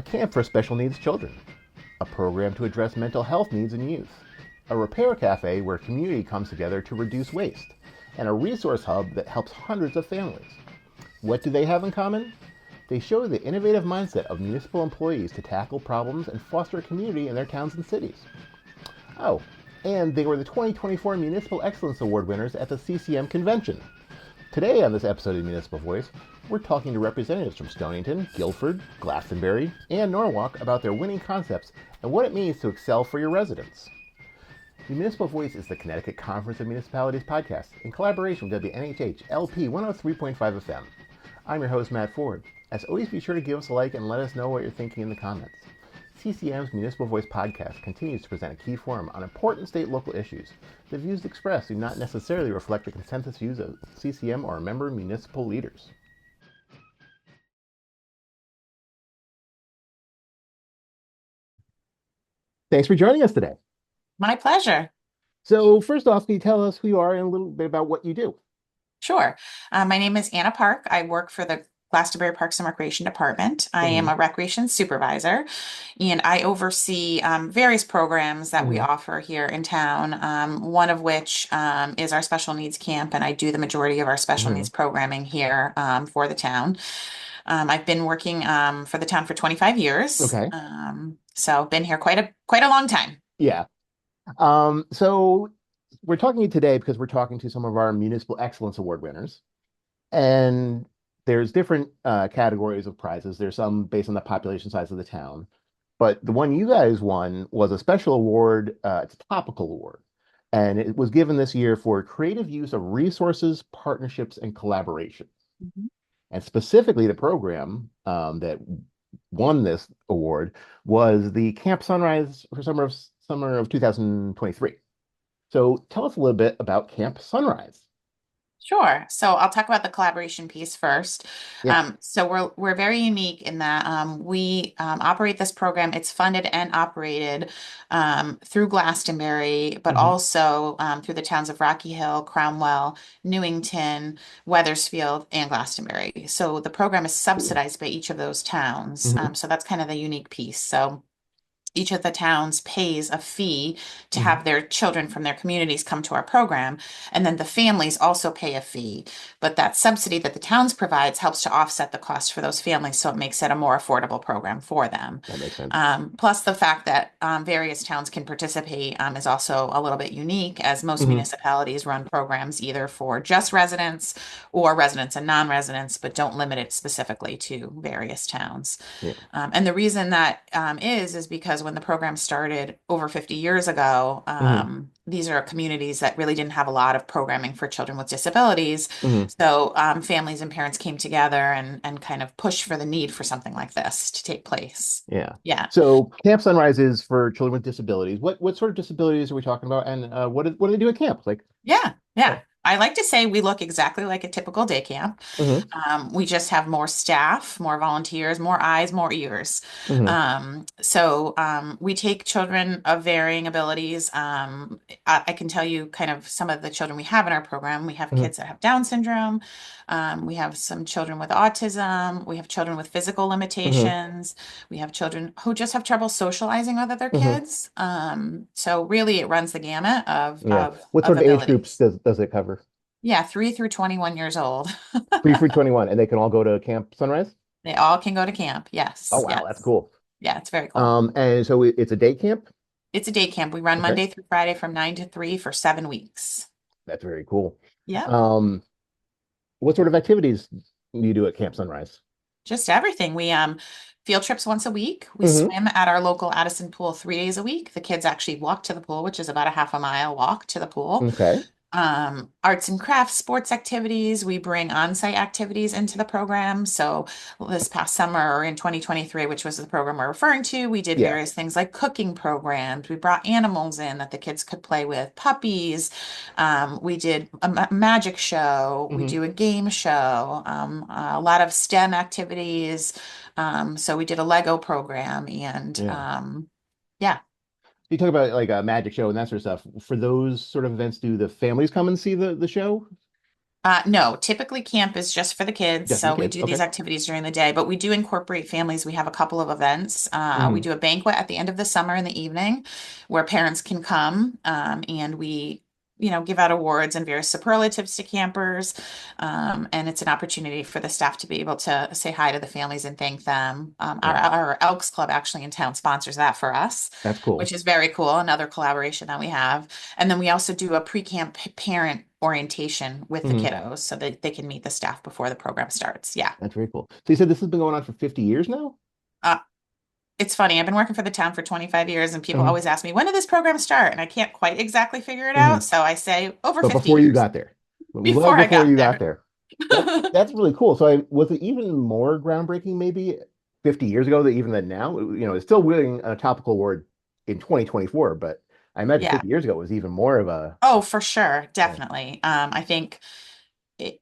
A camp for special needs children, a program to address mental health needs in youth, a repair cafe where community comes together to reduce waste, and a resource hub that helps hundreds of families. What do they have in common? They show the innovative mindset of municipal employees to tackle problems and foster community in their towns and cities. Oh, and they were the 2024 Municipal Excellence Award winners at the CCM convention. Today on this episode of Municipal Voice, we're talking to representatives from Stonington, Guilford, Glastonbury, and Norwalk about their winning concepts and what it means to excel for your residents. The Municipal Voice is the Connecticut Conference of Municipalities podcast in collaboration with WNHH LP 103.5 FM. I'm your host, Matt Ford. As always, be sure to give us a like and let us know what you're thinking in the comments. CCM's Municipal Voice podcast continues to present a key forum on important state local issues. The views expressed do not necessarily reflect the consensus views of CCM or member municipal leaders. Thanks for joining us today. My pleasure. So first off, can you tell us who you are and a little bit about what you do? Sure. My name is Anna Park. I work for the Glastonbury Parks and Recreation Department. I am a recreation supervisor, and I oversee various programs that we offer here in town, one of which is our special needs camp, and I do the majority of our special needs programming here for the town. I've been working for the town for 25 years, Okay. so been here quite a long time. Yeah. So we're talking to you today because we're talking to some of our Municipal Excellence Award winners. And there's different categories of prizes. There's some based on the population size of the town. But the one you guys won was a special award. It's a topical award. And it was given this year for creative use of resources, partnerships, and collaboration. Mhm. And specifically, the program that won this award was the Camp Sunrise for summer of 2023. So tell us a little bit about Camp Sunrise. Sure. So I'll talk about the collaboration piece first. Yeah. So we're very unique in that we operate this program. It's funded and operated through Glastonbury, but hmm also through the towns of Rocky Hill, Cromwell, Newington, Weathersfield, and Glastonbury. So the program is Cool. subsidized by each of those towns. hmm So that's kind of the unique piece. So each of the towns pays a fee to hmm have their children from their communities come to our program. And then the families also pay a fee. But that subsidy that the towns provides helps to offset the cost for those families. So it makes it a more affordable program for them. That makes sense. Plus, the fact that various towns can participate is also a little bit unique, as most hmm municipalities run programs either for just residents or residents and non-residents, but don't limit it specifically to various towns. Yeah. And the reason that is because when the program started over 50 years ago, hmm these are communities that really didn't have a lot of programming for children with disabilities. hmm So families and parents came together and kind of pushed for the need for something like this to take place. Yeah. Yeah. So Camp Sunrise is for children with disabilities. What sort of disabilities are we talking about? And what do they do at camp? Like, Yeah. Yeah. oh, I like to say we look exactly like a typical day camp. hmm We just have more staff, more volunteers, more eyes, more ears. hmm We take children of varying abilities. I can tell you kind of some of the children we have in our program. We have hmm kids that have Down syndrome. We have some children with autism. We have children with physical hmm limitations. We have children who just have trouble socializing with other hmm kids. So really, it runs the gamut of Yeah. of What of sort of age groups abilities. does it cover? Yeah, 3 through 21 years old. 3 through 21, and they can all go to Camp Sunrise? They all can go to camp. Oh, Yes, wow, that's yes. cool. Yeah, it's very cool. And so it's a day camp? It's a day camp. We run Okay. Monday through Friday from 9 to 3 for 7 weeks. That's very cool. Yeah, Um, what sort of activities do you do at Camp Sunrise? just everything. We field trips once a week. We hmm swim at our local Addison pool 3 days a week. The kids actually walk to the pool, which is about a half a mile walk to the pool. Okay. Arts and crafts, sports activities. We bring on-site activities into the program. So this past summer or in 2023, which was the program we're referring to, we did Yeah. various things like cooking programs. We brought animals in that the kids could play with, puppies. We did a magic show. We hmm do a game show, a lot of STEM activities. So we did a Lego program and Yeah. yeah. You talk about like a magic show and that sort of stuff. For those sort of events, do the families come and see the show? No, typically camp is just for the kids, Just for the so we kids. do these Okay. activities during the day, but we do incorporate families. We have a couple of events. We Hmm. do a banquet at the end of the summer in the evening where parents can come, and we, give out awards and various superlatives to campers. And it's an opportunity for the staff to be able to say hi to the families and thank them. Yeah, Our Elks Club actually in town sponsors that for us, that's cool. which is very cool. Another collaboration that we have. And then we also do a pre-camp parent orientation with the Hmm. kiddos so that they can meet the staff before the program starts. Yeah. That's very cool. So you said this has been going on for 50 years now? Uh, it's funny. I've been working for the town for 25 years and people Hmm. always ask me, when did this program start? And I can't quite exactly figure it Hmm. out. So I say over But 50 before you years got there, well before I before got you got there. there, that's really cool. So was it even more groundbreaking maybe 50 years ago than even than now? It's still winning a topical award in 2024, but I imagine Yeah. 50 years ago it was even more of a Oh, for sure. yeah. Definitely. I think it,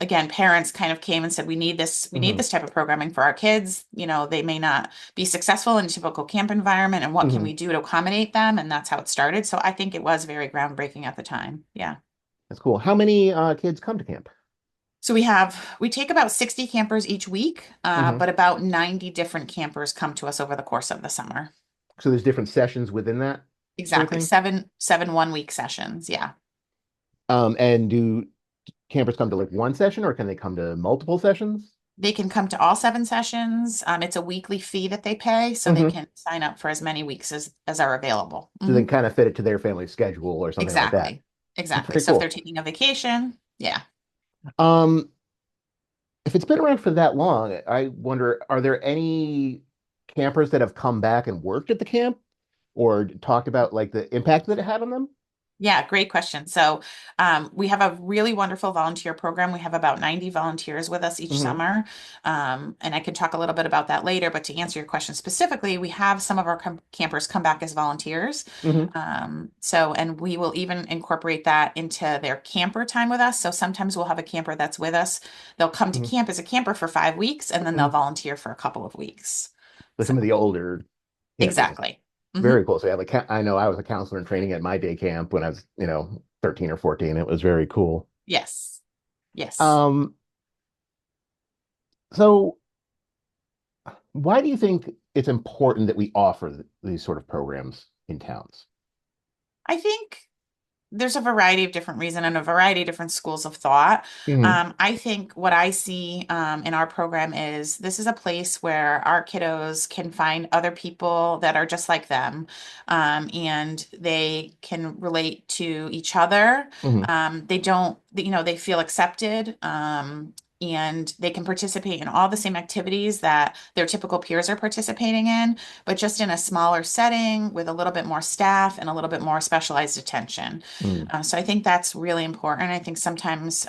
again, parents kind of came and said, we need Hmm. this type of programming for our kids. They may not be successful in a typical camp environment, and what can Hmm. we do to accommodate them? And that's how it started. So I think it was very groundbreaking at the time. Yeah. That's cool. How many kids come to camp? So we take about 60 campers each week, Hmm. but about 90 different campers come to us over the course of the summer. So there's different sessions within that sort of Exactly. thing. Seven 1 week sessions. Yeah. And do campers come to like one session or can they come to multiple sessions? They can come to all 7 sessions. It's a weekly fee that they pay, so they Hmm. can sign up for as many weeks as are available. So they Mhm. can kind of fit it to their family schedule or something like that. Exactly. Exactly. Very So if they're cool. taking a vacation, yeah. Um, if it's been around for that long, I wonder, are there any campers that have come back and worked at the camp or talked about like the impact that it had on them? Yeah, great question. So, we have a really wonderful volunteer program. We have about 90 volunteers with us each Hmm. summer. And I can talk a little bit about that later, but to answer your question specifically, we have some of our campers come back as volunteers. Hmm. And we will even incorporate that into their camper time with us. So sometimes we'll have a camper that's with us. They'll come to Hmm. camp as a camper for 5 weeks and then they'll Hmm. volunteer for a couple of weeks. But So some of the older campers. exactly. hmm Very cool. So yeah, like I know I was a counselor in training at my day camp when I was, 13 or 14. It was very cool. Yes. Yes. Um, so why do you think it's important that we offer these sort of programs in towns? I think there's a variety of different reasons and a variety of different schools of thought. Hmm. I think what I see in our program is this is a place where our kiddos can find other people that are just like them, and they can relate to each other. Hmm. They don't, they feel accepted. And they can participate in all the same activities that their typical peers are participating in, but just in a smaller setting with a little bit more staff and a little bit more specialized attention. Hmm. So I think that's really important. I think sometimes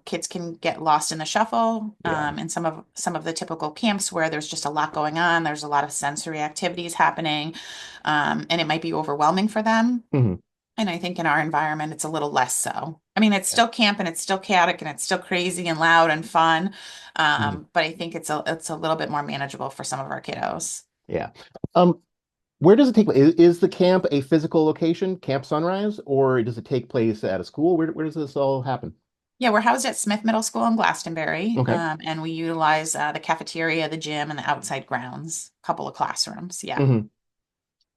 kids can get lost in the shuffle Yeah. in some of the typical camps where there's just a lot going on. There's a lot of sensory activities happening, and it might be overwhelming for them. Hmm. And I think in our environment, it's a little less so. I mean, it's still camp and it's still chaotic and it's still crazy and loud and fun, Hmm. but I think it's a little bit more manageable for some of our kiddos. Yeah. Um, where does it take place? Is the camp a physical location, Camp Sunrise, or does it take place at a school? Where does this all happen? Yeah, we're housed at Smith Middle School in Glastonbury, Okay. and we utilize the cafeteria, the gym, and the outside grounds. A couple of classrooms. Yeah. Hmm.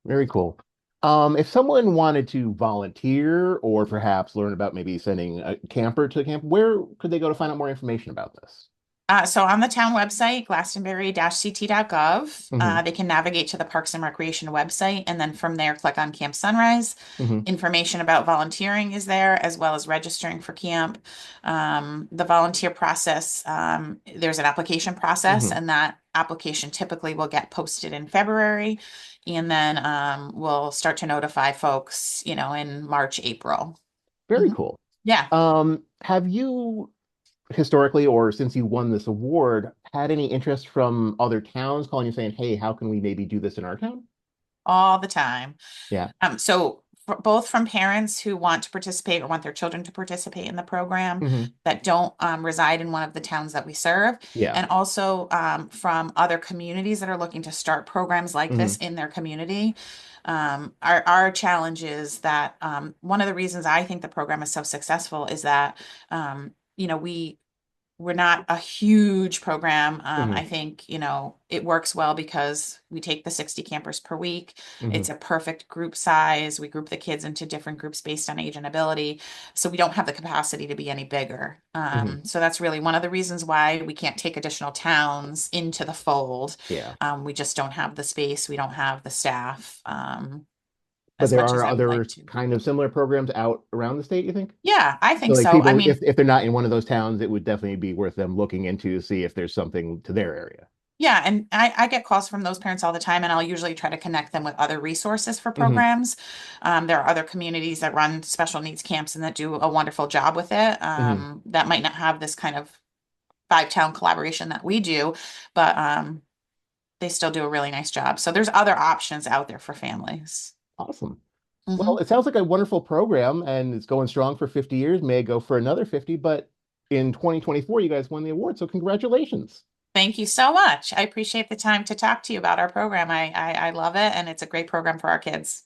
Very cool. If someone wanted to volunteer or perhaps learn about maybe sending a camper to camp, where could they go to find out more information about this? So on the town website, glastonbury-ct.gov, Hmm. they can navigate to the Parks and Recreation website, and then from there, click on Camp Sunrise. Hmm. Information about volunteering is there, as well as registering for camp. The volunteer process, there's an application process, Hmm. and that application typically will get posted in February, and then we'll start to notify folks, in March, April. Very Mhm. cool. Yeah. Have you historically, or since you won this award, had any interest from other towns calling you saying, "Hey, how can we maybe do this in our town?" All the time. Yeah. So both from parents who want to participate or want their children to participate in the program Hmm. that don't reside in one of the towns that we serve, Yeah. and also from other communities that are looking to start programs like Hmm. this in their community. Our challenge is that one of the reasons I think the program is so successful is that we're not a huge program. Hmm. I think, it works well because we take the 60 campers per week. Hmm. It's a perfect group size. We group the kids into different groups based on age and ability. So we don't have the capacity to be any bigger. Hmm. So that's really one of the reasons why we can't take additional towns into the fold. Yeah. We just don't have the space. We don't have the staff, But as there much as are I would like other to. kind of similar programs out around the state, you think? Yeah, I So think like so. I people, mean, if they're not in one of those towns, it would definitely be worth them looking into to see if there's something to their area. yeah, and I get calls from those parents all the time, and I'll usually try to connect them with other resources for Hmm. programs. There are other communities that run special needs camps and that do a wonderful job with it. Hmm. That might not have this kind of five-town collaboration that we do, but they still do a really nice job. So there's other options out there for families. Awesome. Well, Mhm. it sounds like a wonderful program and it's going strong for 50 years, may go for another 50, but in 2024, you guys won the award. So congratulations. Thank you so much. I appreciate the time to talk to you about our program. I love it, and it's a great program for our kids.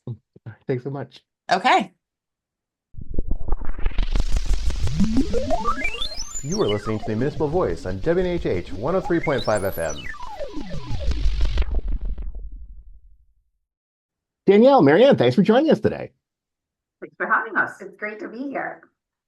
Thanks so much. Okay. You are listening to the Municipal Voice on WNHH 103.5 FM. Danielle, Marianne, thanks for joining us today. Thanks for having us. It's great to be here.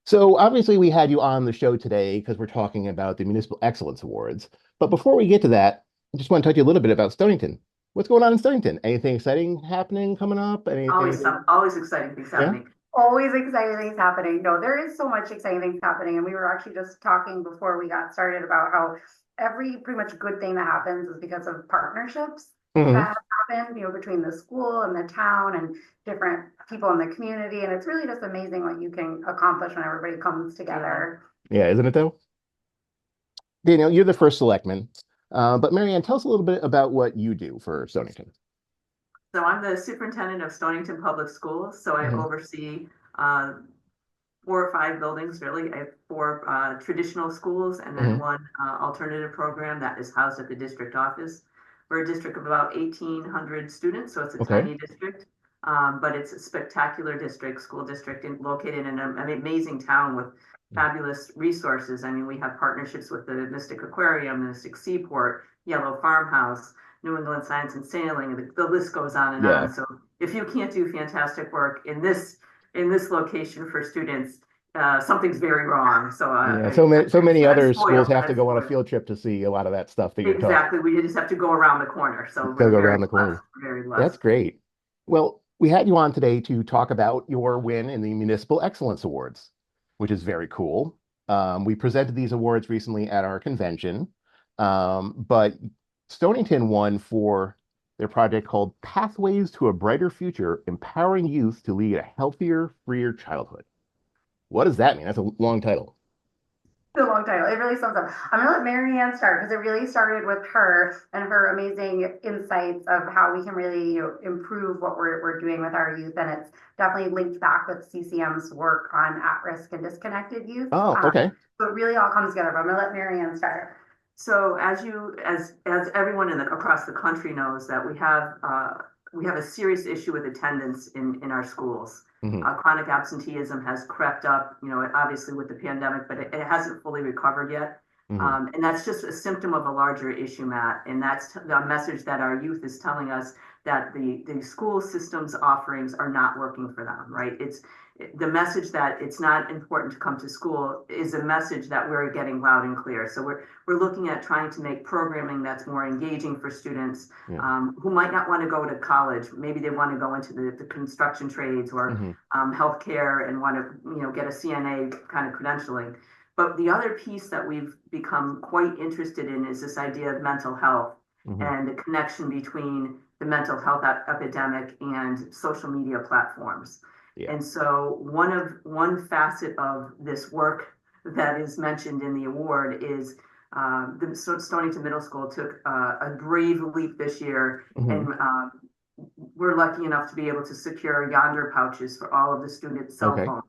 So obviously we had you on the show today because we're talking about the Municipal Excellence Awards. But before we get to that, I just want to tell you a little bit about Stonington. What's going on in Stonington? Anything exciting happening coming up? Anything? Always exciting things Yeah. happening. Always exciting things happening. No, there is so much exciting things happening. And we were actually just talking before we got started about how every pretty much good thing that happens is because of partnerships Hmm. that have happened, between the school and the town and different people in the community. And it's really just amazing what you can accomplish when everybody comes together. Yeah, isn't it though? Danielle, you're the first selectman. But Marianne, tell us a little bit about what you do for Stonington. So I'm the superintendent of Stonington Public Schools. So I Hmm. oversee 4 or 5 buildings, really. I have 4 traditional schools and then Hmm. one alternative program that is housed at the district office. We're a district of about 1,800 students, so it's a Okay. tiny district, but it's a spectacular school district located in an amazing town with fabulous resources. I mean, we have partnerships with the Mystic Aquarium, the Mystic Seaport, Yellow Farmhouse, New England Science and Sailing, and the list goes on and Yeah. on. So if you can't do fantastic work in this location for students, something's very wrong. So Yeah. So many I'm other schools spoiled. have to I'm go on a spoiled. field trip to see a lot of that stuff that you're talking. Exactly. We just have to go around the corner. So Gotta we're go very around the blessed. corner. Very That's blessed. great. Well, we had you on today to talk about your win in the Municipal Excellence Awards, which is very cool. We presented these awards recently at our convention, but Stonington won for their project called Pathways to a Brighter Future, Empowering Youth to Lead a Healthier, Freer Childhood. What does that mean? That's a long title. The long title. It really sums up. I'm gonna let Marianne start because it really started with her and her amazing insights of how we can really, improve what we're doing with our youth. And it's definitely linked back with CCM's work on at-risk and disconnected youth. Oh, okay. So it really all comes together. But I'm gonna let Marianne start. So as everyone across the country knows that we have a serious issue with attendance in our schools. Hmm. Chronic absenteeism has crept up, obviously with the pandemic, but it hasn't fully recovered yet. Hmm. And that's just a symptom of a larger issue, Matt. And that's the message that our youth is telling us, that the school system's offerings are not working for them, right? It's the message that it's not important to come to school is a message that we're getting loud and clear. So we're looking at trying to make programming that's more engaging for students, Yeah. who might not want to go to college. Maybe they want to go into the construction trades or Hmm. healthcare and want to get a CNA kind of credentialing. But the other piece that we've become quite interested in is this idea of mental health Hmm. and the connection between the mental health epidemic and social media platforms. Yeah. And so one facet of this work that is mentioned in the award is the Stonington Middle School took a brave leap this year Hmm. and we're lucky enough to be able to secure Yonder pouches for all of the students' cell Okay. phones.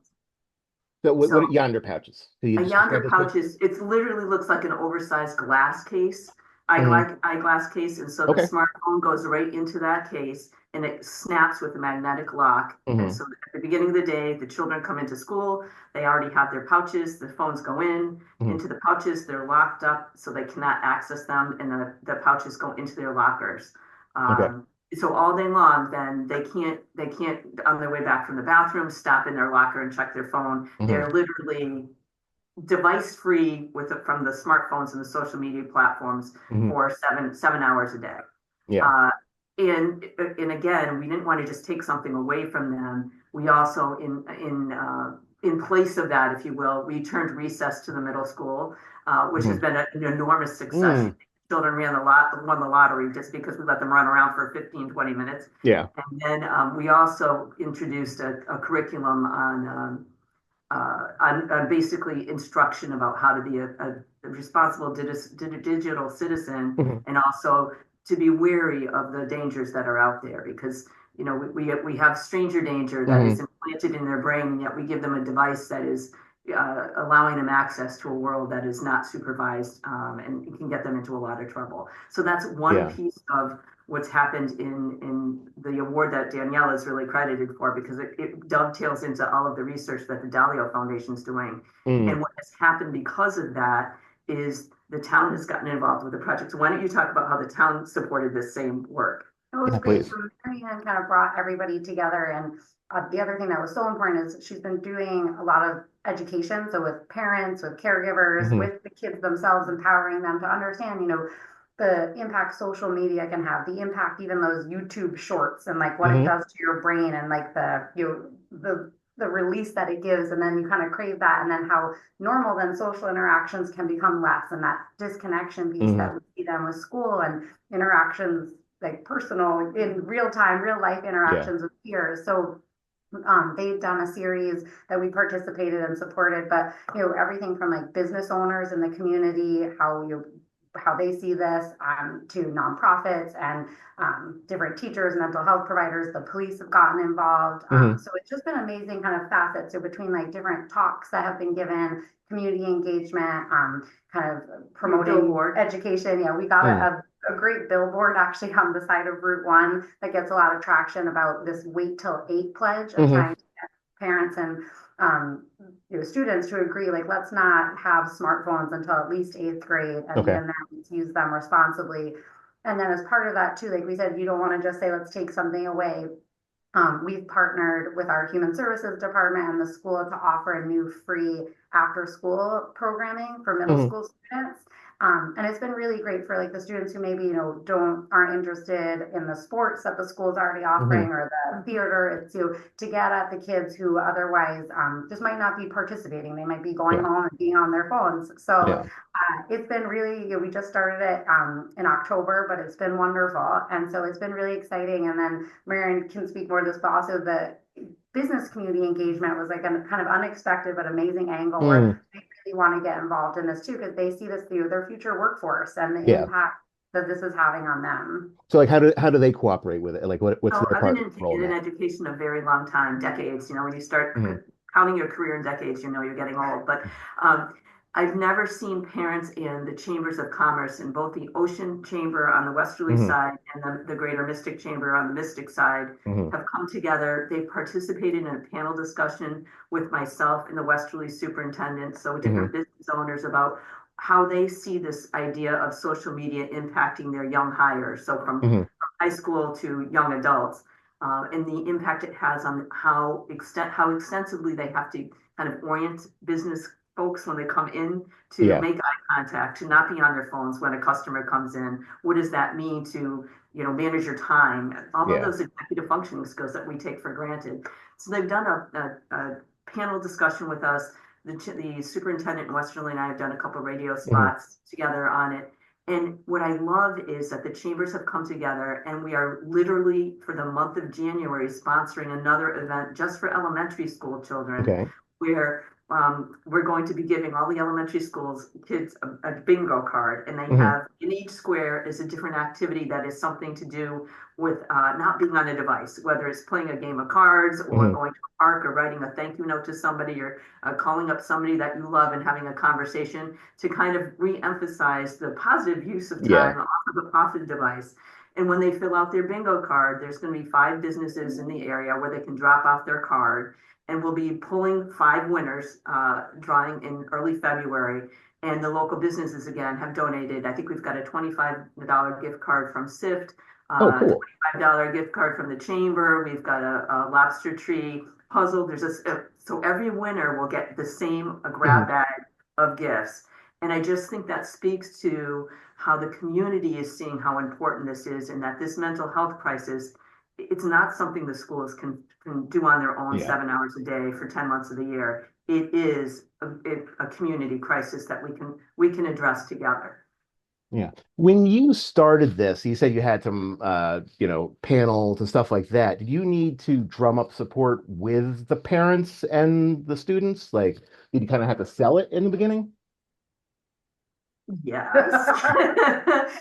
So what So are Yonder pouches? Can you a just Yonder describe this, pouch is, it literally looks like an oversized glass case, please? eyeglass case, and so the Okay. smartphone goes right into that case and it snaps with a magnetic lock. And Hmm. so at the beginning of the day, the children come into school, they already have their pouches, the phones go Hmm. into the pouches, they're locked up so they cannot access them, and the pouches go into their lockers. Okay. So all day long, then they can't on their way back from the bathroom stop in their locker and check their phone. Hmm. They're literally device free from the smartphones and the social media platforms Hmm. for 7 hours a day. Yeah. Uh, and again, we didn't want to just take something away from them. We also, in place of that, if you will, we turned recess to the middle school, which has Hmm. been an enormous success. Mm. Children won the lottery just because we let them run around for 15, 20 minutes. Yeah. And then we also introduced a curriculum on basically instruction about how to be a responsible digital citizen, Hmm. and also to be wary of the dangers that are out there, because we have stranger danger that Hmm. is implanted in their brain, and yet we give them a device that is allowing them access to a world that is not supervised, and it can get them into a lot of trouble. So that's one Yeah. piece of what's happened in the award that Danielle is really credited for, because it dovetails into all of the research that the Dalio Foundation is doing. Mm. And what has happened because of that is the town has gotten involved with the project. So why don't you talk about how the town supported this same work? It was Yeah, great. please. So Marianne kind of brought everybody together. And the other thing that was so important is she's been doing a lot of education. So with parents, with caregivers, Hmm. with the kids themselves, empowering them to understand, the impact social media can have, the impact even those YouTube shorts and like what it Hmm. does to your brain, and like the release that it gives, and then you kind of crave that, and then how normal then social interactions can become less, and that disconnection piece Hmm. that we see then with school and interactions, like personal in real time, real life Yeah. interactions with peers. So they've done a series that we participated and supported, but everything from like business owners in the community, how they see this, to nonprofits and different teachers, mental health providers, the police have gotten involved. Hmm. So it's just been amazing kind of facets. So between like different talks that have been given, community engagement, kind of promoting Billboard. education. We got a great billboard actually on the side of Route 1 that gets a lot of traction about this Wait Till 8 pledge of Hmm. trying to get parents and students to agree, like, let's not have smartphones until at least 8th grade, and Okay. even then, let's use them responsibly. And then as part of that too, like we said, you don't want to just say, let's take something away. We've partnered with our human services department and the school to offer a new free after school programming for middle Hmm. school students. And it's been really great for like the students who maybe, aren't interested in the sports that the school's already offering, Hmm. or the theater. It's to get at the kids who otherwise just might not be participating. They might be going Yeah. home and being on their phones. So Yeah. it's been really, we just started it in October, but it's been wonderful. And so it's been really exciting. And then Marion can speak more to this, but also the business community engagement was like a kind of unexpected but amazing angle where they really want to get involved in this too, because they see this through their future workforce and the Yeah. impact that this is having on them. So like how do they cooperate with it? Like what's So their I've been role in in that? education a very long time, decades. When you start Hmm. counting your career in decades, you're getting old. But I've never seen parents in the chambers of commerce in both the Ocean Chamber on the westerly Hmm. side and the Greater Mystic Chamber on the Mystic side Hmm. have come together. They've participated in a panel discussion with myself and the westerly superintendent, so different business owners, about how they see this idea of social media impacting their young hires. So Hmm. from high school to young adults, and the impact it has on how extensively they have to kind of orient business folks when they come in to Yeah. make eye contact, to not be on their phones when a customer comes in. What does that mean to manage your time? All of Yeah. those executive functioning skills that we take for granted. So they've done a panel discussion with us. The superintendent in Westerly and I have done a couple of radio spots together on it. And what I love is that the chambers have come together, and we are literally, for the month of January, sponsoring another event just for elementary school children, Okay. where we're going to be giving all the elementary schools kids a bingo card, and they Hmm. have in each square is a different activity that is something to do with not being on a device, whether it's playing a game of cards or Hmm. going to a park or writing a thank you note to somebody or calling up somebody that you love and having a conversation to kind of re-emphasize the positive use of Yeah. time off of the device. And when they fill out their bingo card, there's going to be 5 businesses in the area where they can drop off their card, and we'll be pulling 5 winners, drawing in early February. And the local businesses again have donated. I think we've got a $25 gift card from SIFT, Oh, cool. $25 gift card from the chamber. We've got a lobster tree puzzle. So every winner will get the same Hmm. grab bag of gifts. And I just think that speaks to how the community is seeing how important this is, and that this mental health crisis, it's not something the schools can do on their own Yeah. 7 hours a day for 10 months of the year. It is a community crisis that we can address together. Yeah. When you started this, you said you had some, panels and stuff like that. Did you need to drum up support with the parents and the students? Like, did you kind of have to sell it in the beginning? Yes.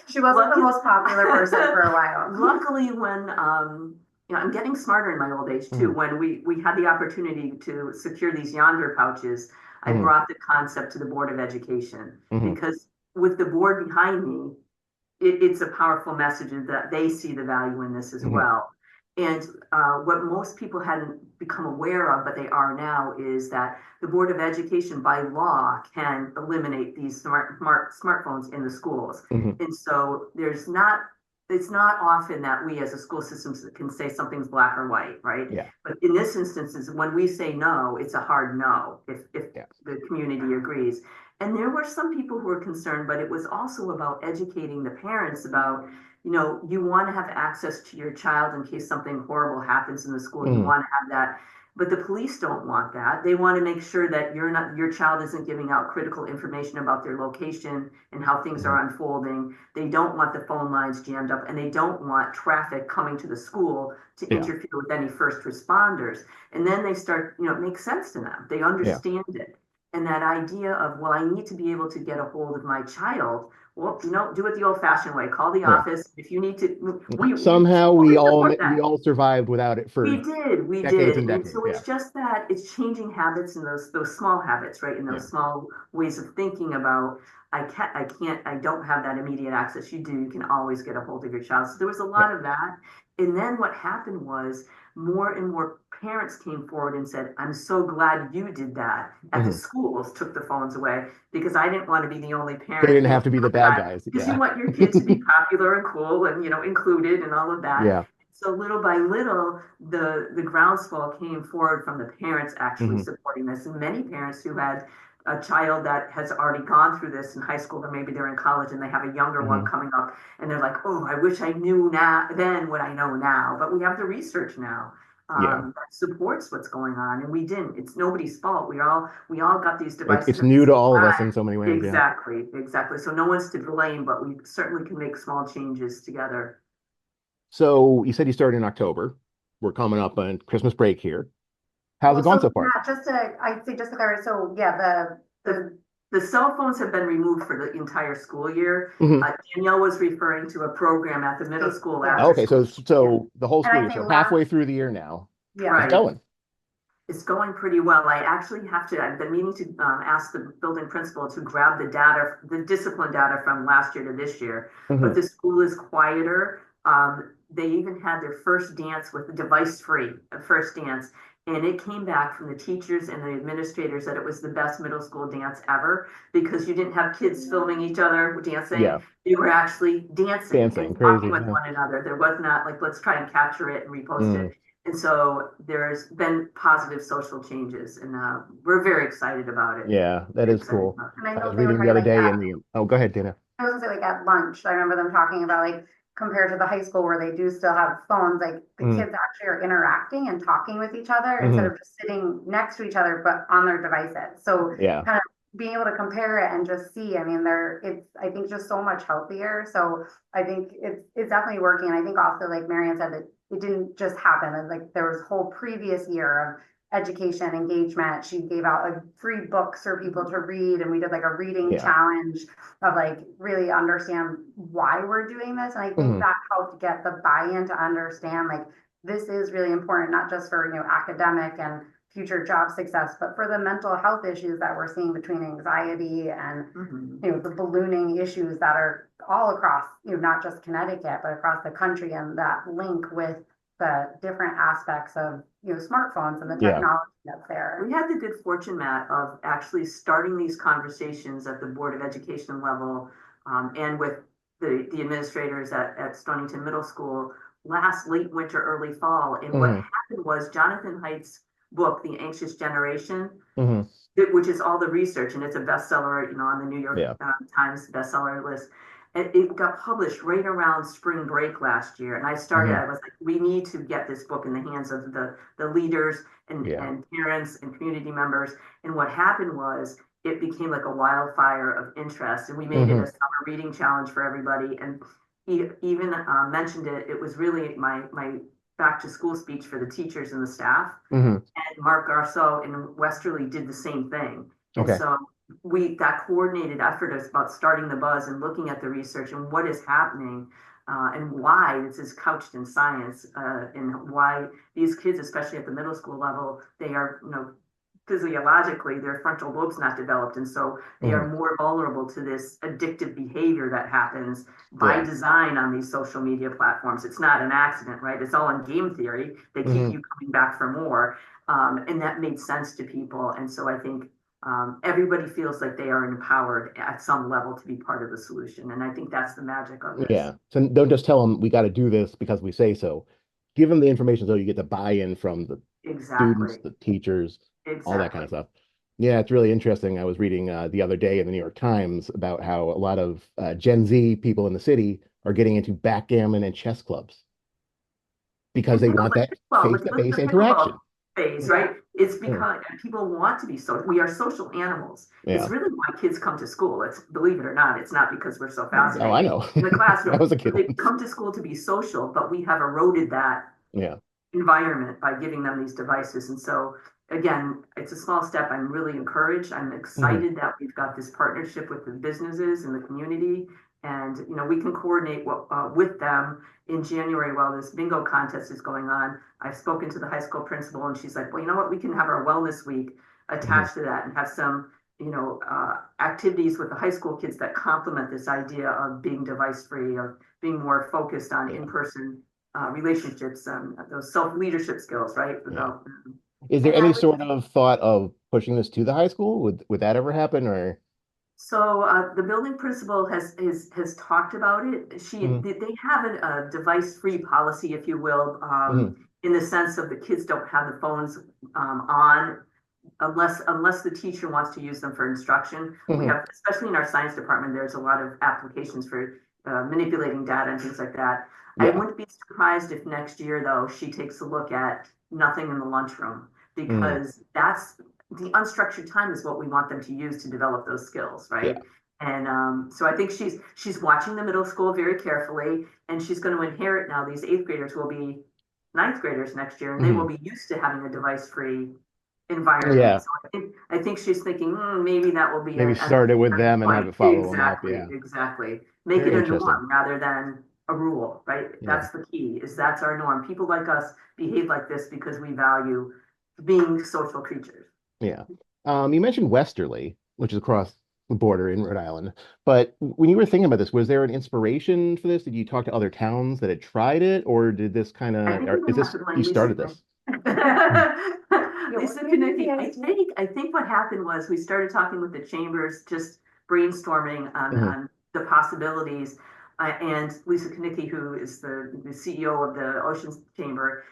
She wasn't the Lucky- most popular person for a while. Luckily, when I'm getting smarter in my old age too. Mhm. When we had the opportunity to secure these yonder pouches, I Mhm. brought the concept to the Board of Education, Mhm. because with the board behind me, it's a powerful message that they see the value in this as Mhm. well. And what most people hadn't become aware of, but they are now, is that the Board of Education by law can eliminate these smartphones in the schools. Mhm. And so it's not often that we as a school system can say something's black or white, right? Yeah. But in this instance, when we say no, it's a hard no if Yeah. the community agrees. And there were some people who were concerned, but it was also about educating the parents about, you want to have access to your child in case something horrible happens in the school. You Mhm. want to have that. But the police don't want that. They want to make sure that your child isn't giving out critical information about their location and how things Mhm. are unfolding. They don't want the phone lines jammed up, and they don't want traffic coming to the school to Yeah. interfere with any first responders. And then they start, it makes sense to them. They Yeah. understand it. And that idea of, well, I need to be able to get a hold of my child. Well, do it the old-fashioned way. Call the Yeah. office if you need to. We Somehow fully support we that. all survived without it for We decades did. and And decades. so Yeah. it's just that it's changing habits and those small habits, right? And Yeah. those small ways of thinking about, I don't have that immediate access. You do, you can always get a hold of your child. So there was a Yeah. lot of that. And then what happened was more and more parents came forward and said, I'm so glad you did that. At the Mhm. schools took the phones away, because I didn't want to be the only They parent, didn't have to be the bad guys. because you Yeah. want your kid to be popular and cool and, included and all of that. Yeah. So little by little, the groundswell came forward from the parents actually Mhm. supporting this, and many parents who had a child that has already gone through this in high school, or maybe they're in college and they have a younger one Mhm. coming up, and they're like, "Oh, I wish I knew then what I know now." But we have the research now, Yeah. that supports what's going on, and we didn't. It's nobody's fault. We all got these devices It's at the new to same all of us in time. so many ways. Yeah. Exactly. So no one's to blame, but we certainly can make small changes together. So you said you started in October. We're coming up on Christmas break here. How's it Well, going so so far? yeah, I'd say just to cover, so yeah, The cell phones have been removed for the entire school year. Mhm. Danielle was referring to a program at the middle school Yeah. after Okay, so school. the whole and school I'd year, say so last, halfway through the year now. yeah. How's it Right. going? It's going pretty well. I actually I've been meaning to ask the building principal to grab the discipline data from last year to this year, but Mhm. the school is quieter. They even had their first dance with the device-free, first dance, and it came back from the teachers and the administrators that it was the best middle school dance ever, because you didn't have kids filming each other dancing. Yeah. You were actually dancing Dancing, and talking crazy. with Yeah. one another. There was not like, let's try and capture it and repost Mm. it. And so there's been positive social changes, and we're very excited about it. Yeah, that Very is excited cool. about it. And I I know was they were reading the talking other like day at, in oh, go ahead, Dana. I was gonna say like at lunch, I remember them talking about like compared to the high school where they do still have phones, like the Mm. kids actually are interacting and talking with each other instead Mhm. of just sitting next to each other, but on their devices. So Yeah. kind of being able to compare it and just see, I mean, it's I think just so much healthier. So I think it's definitely working. And I think also like Marianne said that it didn't just happen. And like there was a whole previous year of education engagement. She gave out like free books for people to read, and we did like a reading Yeah. challenge of like really understand why we're doing this. And I think Mhm. that helped get the buy-in to understand like this is really important, not just for academic and future job success, but for the mental health issues that we're seeing between anxiety and the ballooning issues that are all across not just Connecticut but across the country, and that link with the different aspects of smartphones and the Yeah. technology that's there. We had the good fortune, Matt, of actually starting these conversations at the Board of Education level and with the administrators at Stonington Middle School last late winter, early fall. And what happened was Jonathan Haidt's book, The Anxious Generation, which is all the research, and it's a bestseller, on the New York Times bestseller list. And it got published right around spring break last year. And I was like, we need to get this book in the hands of the leaders and parents and community members. And what happened was it became like a wildfire of interest. And we made it a summer reading challenge for everybody. And he even mentioned it. It was really my back to school speech for the teachers and the staff. And Mark Garceau and Westerly did the same thing. And so that coordinated effort is about starting the buzz and looking at the research and what is happening and why this is couched in science and why these kids, especially at the middle school level, they are, physiologically, their frontal lobe's not developed. And so they are more vulnerable to this addictive behavior that happens by design on these social media platforms. It's not an accident, right? It's all in game theory. They keep you coming back for more. And that made sense to people. And so I think everybody feels like they are empowered at some level to be part of the solution. And I think that's the magic of this. Yeah. So don't just tell them we got to do this because we say so. Give them the information so you get the buy-in from the students, the teachers, all that kind of stuff. Yeah, it's really interesting. I was reading the other day in the New York Times about how a lot of Gen Z people in the city are getting into backgammon and chess clubs because they want that face-to-face interaction. Phase, right? It's because people want to be we are social animals. It's really why kids come to school. It's, believe it or not, it's not because we're so fascinating. Oh, I know. In the classroom, I was a kid. They come to school to be social, but we have eroded that environment by giving them these devices. And so, again, it's a small step. I'm really encouraged. I'm excited that we've got this partnership with the businesses and the community. And, we can coordinate with them in January while this bingo contest is going on. I've spoken to the high school principal and she's like, well, you know what, we can have our wellness week attached to that and have some, activities with the high school kids that complement this idea of being device free, of being more focused on in-person relationships and those self-leadership skills, right? Is there any sort of thought of pushing this to the high school? Would that ever happen, or? So the building principal has talked about it. They have a device-free policy, if you will, in the sense of the kids don't have the phones on unless the teacher wants to use them for instruction. We have, especially in our science department, there's a lot of applications for manipulating data and things like that. I wouldn't be surprised if next year, though, she takes a look at nothing in the lunchroom, because that's the unstructured time is what we want them to use to develop those skills, right? And so I think she's watching the middle school very carefully, and she's going to inherit now. These 8th graders will be 9th graders next year, and they will be used to having a device-free environment. So I think she's thinking maybe that will be start it with them and have it follow them up. Exactly. Make it a norm rather than a rule, right? That's the key. That's our norm. People like us behave like this because we value being social creatures. Yeah. You mentioned Westerly, which is across the border in Rhode Island. But when you were thinking about this, was there an inspiration for this? Did you talk to other towns that had tried it, or did this kind of, is this, you started this? Lisa Konecki, I think what happened was we started talking with the chambers, just brainstorming on the possibilities. And Lisa Konecki, who is the CEO of the Oceans Chamber,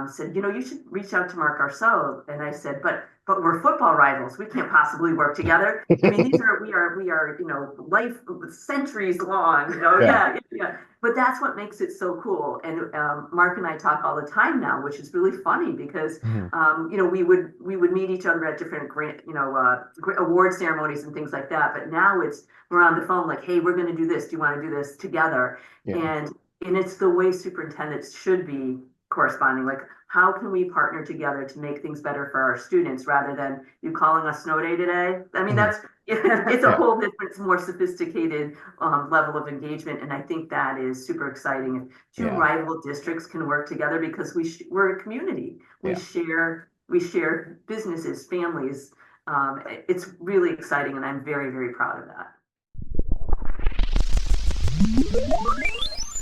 said, you should reach out to Mark Garceau. And I said, but we're football rivals. We can't possibly work together. I mean, we are, life centuries long, But that's what makes it so cool. And Mark and I talk all the time now, which is really funny because, we would meet each other at different award ceremonies and things like that. But now we're on the phone like, hey, we're going to do this. Do you want to do this together? And it's the way superintendents should be corresponding, like how can we partner together to make things better for our students rather than you calling us snow day today? I mean, that's, it's a whole different, more sophisticated level of engagement. And I think that is super exciting. If two rival districts can work together because we're a community. We share businesses, families. It's really exciting, and I'm very, very proud of that.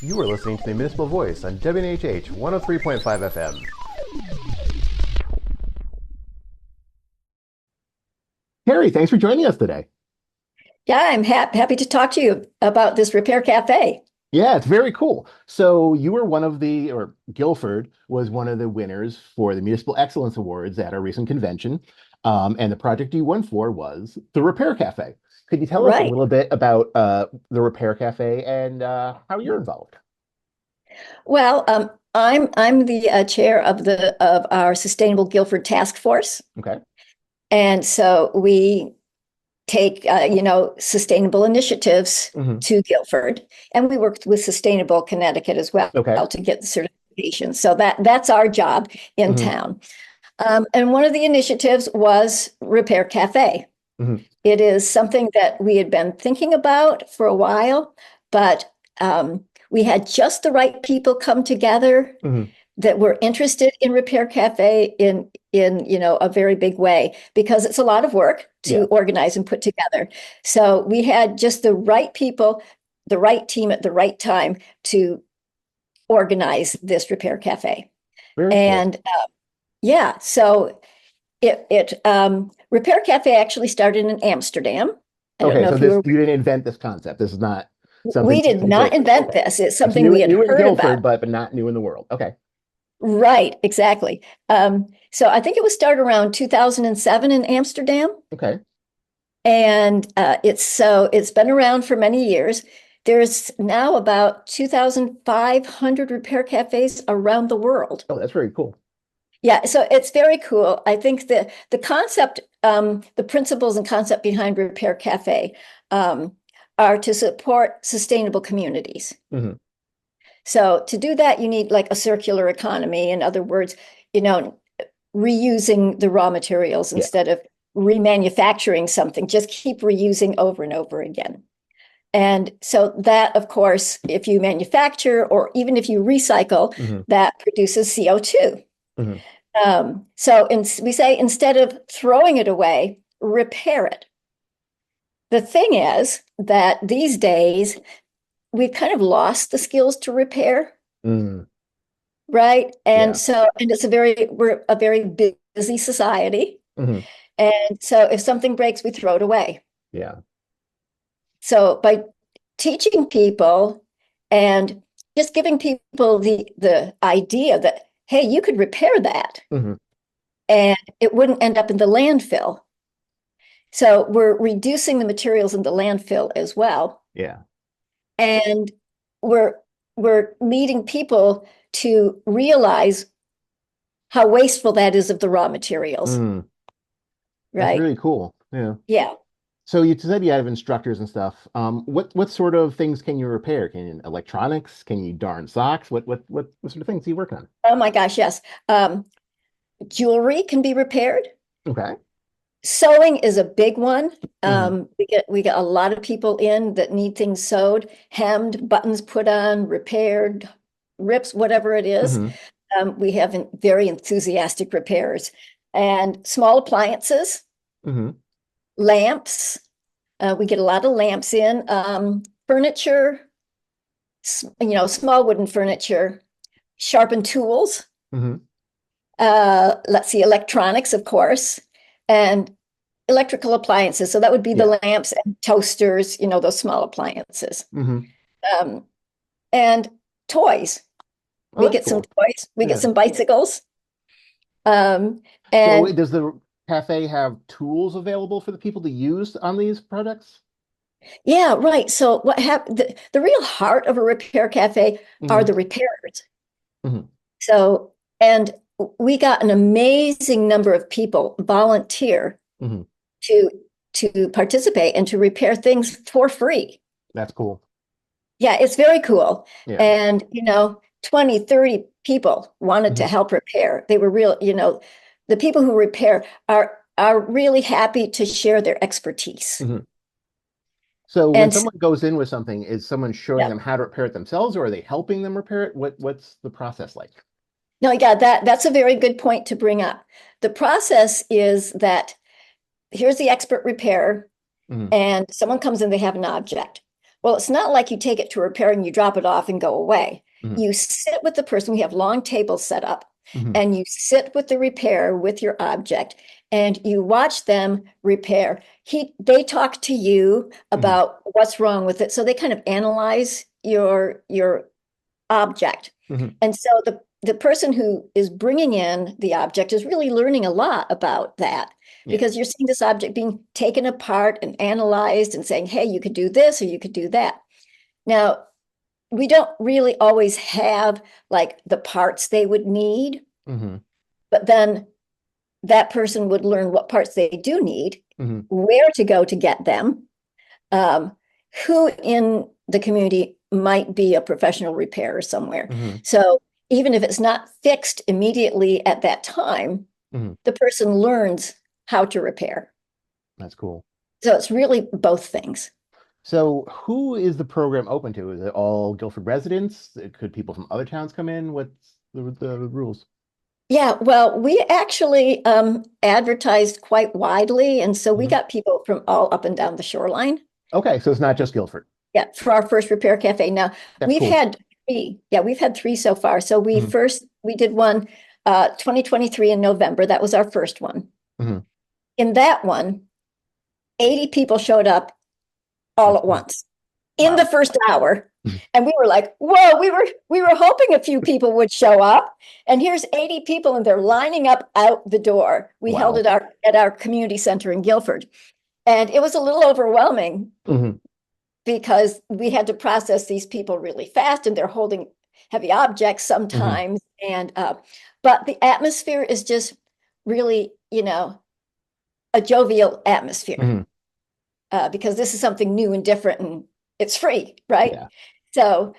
You are listening to the Municipal Voice on WNHH 103.5 FM. Carrie, thanks for joining us today. Yeah, I'm happy to talk to you about this Repair Cafe. Yeah, it's very cool. So you were or Guilford was one of the winners for the Municipal Excellence Awards at our recent convention. And the project you won for was the Repair Cafe. Could you tell us a little bit about the Repair Cafe and how you're involved? Well, I'm the chair of our Sustainable Guilford Task Force. Okay. And so we take sustainable initiatives to Guilford, and we worked with Sustainable Connecticut as well to get the certification. So that's our job in town. And one of the initiatives was Repair Cafe. It is something that we had been thinking about for a while, but we had just the right people come together that were interested in Repair Cafe in a very big way, because it's a lot of work to organize and put together. So we had just the right people, the right team at the right time to organize this Repair Cafe. Very cool. So Repair Cafe actually started in Amsterdam. Okay, so you didn't invent this concept. This is not something we did not invent this. It's something we had heard Guilford, about, but not new in the world. Okay. Right, exactly. So I think it was started around 2007 in Amsterdam. Okay. And it's been around for many years. There's now about 2,500 repair cafes around the world. Oh, that's very cool. Yeah, so it's very cool. I think the concept, the principles and concept behind Repair Cafe are to support sustainable communities. So to do that, you need like a circular economy. In other words, reusing the raw materials instead of remanufacturing something. Just keep reusing over and over again. And so that, of course, if you manufacture or even if you recycle, that produces CO2. We say instead of throwing it away, repair it. The thing is that these days, we've kind of lost the skills to repair. Right. And we're a very busy society. And so if something breaks, we throw it away. Yeah. So by teaching people and just giving people the idea that, hey, you could repair that and it wouldn't end up in the landfill. So we're reducing the materials in the landfill as well. Yeah. And we're leading people to realize how wasteful that is of the raw materials. Right. That's really cool. Yeah. Yeah. So you said you have instructors and stuff. What sort of things can you repair? Can you electronics? Can you darn socks? What sort of things do you work on? Oh my gosh, yes. Jewelry can be repaired. Okay. Sewing is a big one. We get a lot of people in that need things sewed, hemmed, buttons put on, repaired, rips, whatever it is. We have very enthusiastic repairs. And small appliances, lamps. We get a lot of lamps in. Furniture, small wooden furniture, sharpened tools. Let's see, electronics, of course, and electrical appliances. So that would be the lamps and toasters, those small appliances. And toys. We get some toys. We get some bicycles. So does the cafe have tools available for the people to use on these products? Yeah, right. So what happened? The real heart of a repair cafe are the repairers. So, and we got an amazing number of people volunteer to participate and to repair things for free. That's cool. Yeah, it's very cool. And 20, 30 people wanted to help repair. They were real, the people who repair are really happy to share their expertise. So when And someone goes in with something, is someone showing Yeah. them how to repair it themselves, or are they helping them repair it? What's the process like? No, yeah, that's a very good point to bring up. The process is that here's the expert repairer, and someone comes in, they have an object. Well, it's not like you take it to repair and you drop it off and go away. You sit with the person. We have long tables set up, and you sit with the repairer with your object, and you watch them repair. They talk to you about what's wrong with it. So they kind of analyze your object. And so the person who is bringing in the object is really learning a lot about that, because you're seeing this object being taken apart and analyzed and saying, hey, you could do this or you could do that. Now, we don't really always have like the parts they would need, but then that person would learn what parts they do need, where to go to get them, who in the community might be a professional repairer somewhere. So even if it's not fixed immediately at that time, the person learns how to repair. That's cool. So it's really both things. So who is the program open to? Is it all Guilford residents? Could people from other towns come in? What's the rules? Yeah, well, we actually advertised quite widely, and so we got people from all up and down the shoreline. Okay, so it's not just Guilford. Yeah, for our first repair cafe. Now, we've had three. Yeah, we've had three so far. So we did one 2023 in November. That was our first one. In that one, 80 people showed up all at once in the first hour. And we were like, whoa, we were hoping a few people would show up. And here's 80 people and they're lining up out the door. We held it at our community center in Guilford. And it was a little overwhelming because we had to process these people really fast, and they're holding heavy objects sometimes. And but the atmosphere is just really, a jovial atmosphere because this is something new and different, and it's free, right? Yeah. So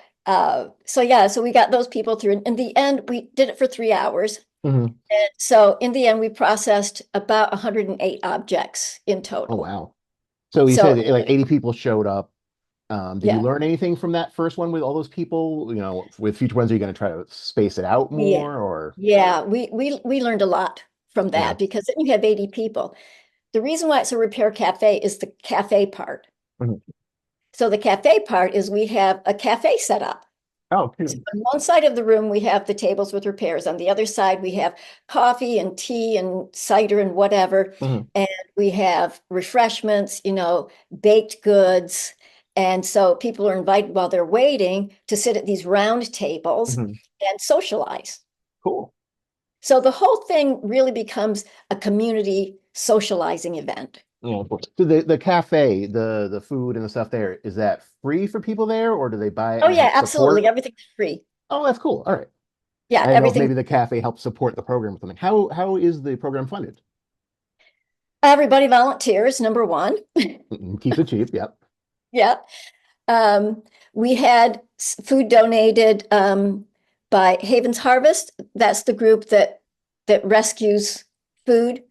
we got those people through. In the end, we did it for 3 hours. And so in the end, we processed about 108 objects in total. Oh, wow. So you said like 80 people showed up. Did you learn anything from that first one with all those people? With future ones, are you going to try to space it out more? Or we learned a lot from that because then you have 80 people. The reason why it's a repair cafe is the cafe part. So the cafe part is we have a cafe set up. Oh, so on one side of the room, we have the tables with repairs. On the other side, we have coffee and tea and cider and whatever. And we have refreshments, baked goods. And so people are invited while they're waiting to sit at these round tables and socialize. Cool. So the whole thing really becomes a community socializing event. Yeah. So the cafe, the food and the stuff there, is that free for people there, or do they buy it? Oh yeah, absolutely. Everything's free. Oh, that's cool. All right. Yeah, I don't know if everything. maybe the cafe helps support the program or something. How is the program funded? Everybody volunteers, number one. Keeps it cheap. Yep. Yeah. We had food donated by Havens Harvest. That's the group that rescues food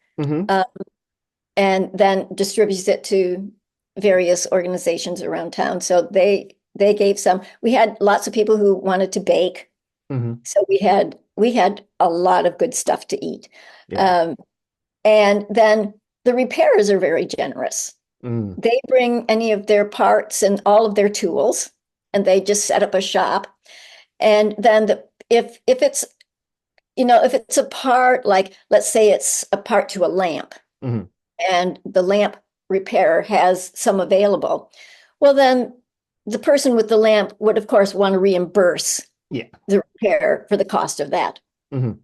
and then distributes it to various organizations around town. So they gave some. We had lots of people who wanted to bake. So we had a lot of good stuff to eat. And then the repairers are very generous. They bring any of their parts and all of their tools, and they just set up a shop. And then if it's a part, like let's say it's a part to a lamp, and the lamp repairer has some available, well then the person with the lamp would of course want to reimburse the repair for the cost of that. So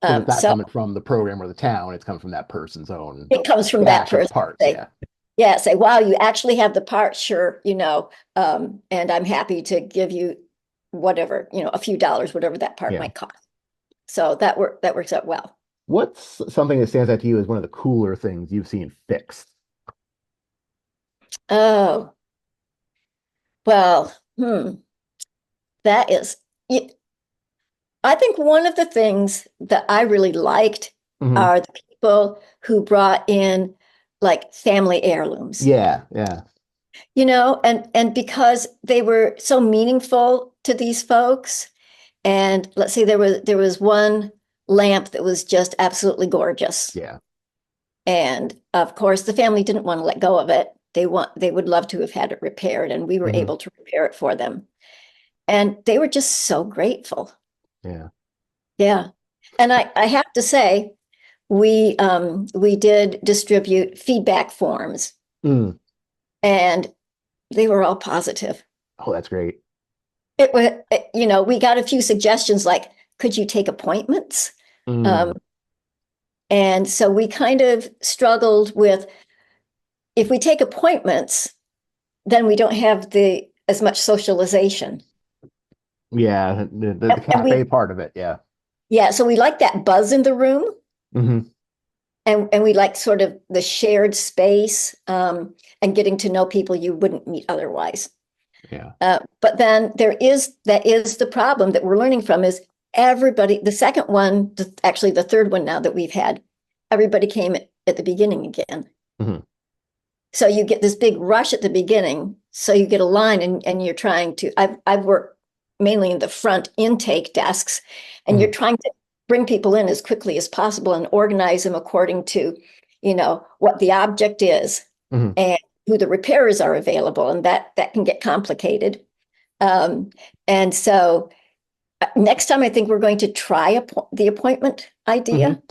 it's not coming from the program or the town, it's coming from that person's own. It comes from that person. Parts, say, wow, you actually have the part, sure, and I'm happy to give you whatever, a few dollars, whatever that part might cost. So that works out well. What's something that stands out to you as one of the cooler things you've seen fixed? Oh, well, that is, I think one of the things that I really liked are the people who brought in like family heirlooms. Yeah, yeah. And because they were so meaningful to these folks. And let's say there was one lamp that was just absolutely gorgeous. Yeah. And of course, the family didn't want to let go of it. They would love to have had it repaired, and we were able to repair it for them. And they were just so grateful. Yeah. Yeah. And I have to say, we did distribute feedback forms, Mm. and they were all positive. Oh, that's great. It was, we got a few suggestions like, could you take appointments? And so we kind of struggled with, if we take appointments, then we don't have as much socialization. Yeah, the cafe part of it, yeah. Yeah, so we like that buzz in the room. And we like sort of the shared space, and getting to know people you wouldn't meet otherwise. Yeah. But then that is the problem that we're learning from is everybody, the second one, actually the third one now that we've had, everybody came at the beginning again. So you get this big rush at the beginning. So you get a line and you're trying to, I've worked mainly in the front intake desks, and you're trying to bring people in as quickly as possible and organize them according to, what the object is and who the repairers are available. And that can get complicated. And so next time I think we're going to try the appointment idea.